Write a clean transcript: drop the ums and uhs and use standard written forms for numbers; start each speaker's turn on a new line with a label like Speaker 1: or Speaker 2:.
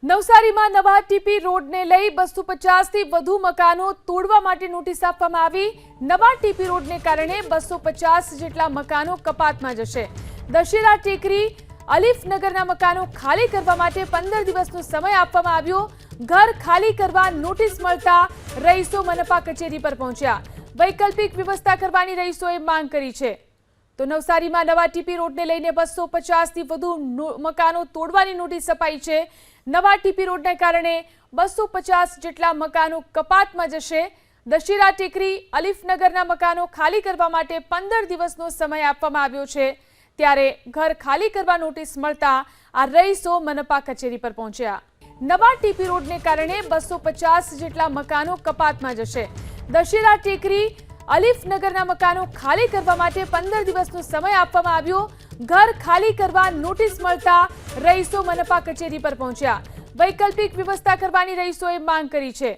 Speaker 1: નવસારીમાં નવા ટીપી રોડને લઈ 250 થી વધુ મકાનો તોડવા માટે નોટિસ આપવામાં આવી। નવા ટીપી રોડને કારણે 250 જેટલા મકાનો કપાતમાં જશે। દશેરા ટેકરી અલીફનગરના મકાનો ખાલી કરવા માટે 15 દિવસનો સમય આપવામાં આવ્યો। ઘર ખાલી કરવા નોટિસ મળતા રહીશો મનપા કચેરી પર પહોંચ્યા। વૈકલ્પિક વ્યવસ્થા કરવાની રહીશોએ માંગ કરી છે। તો નવસારીમાં નવા ટીપી રોડને લઈને 250 થી વધુ મકાનો તોડવાની નોટિસ અપાઈ છે। નવા ટીપી રોડને કારણે 250 જેટલા મકાનો કપાતમાં જશે। દશેરા ટેકરી અલીફનગરના મકાનો ખાલી કરવા માટે 15 દિવસનો સમય આપવામાં આવ્યો છે। ત્યારે ઘર ખાલી કરવા નોટિસ મળતા આ રહીશો મનપા કચેરી પર પહોંચ્યા। નવા ટીપી રોડને કારણે 250 જેટલા મકાનો કપાતમાં જશે। દશેરા ટેકરી અલીફનગરના મકાનો ખાલી કરવા માટે 15 દિવસનો સમય આપવામાં આવ્યો। ઘર ખાલી કરવા નોટિસ મળતા રહીશો મનપા કચેરી પર પહોંચ્યા। વૈકલ્પિક વ્યવસ્થા કરવાની રહીશોએ માંગ કરી છે।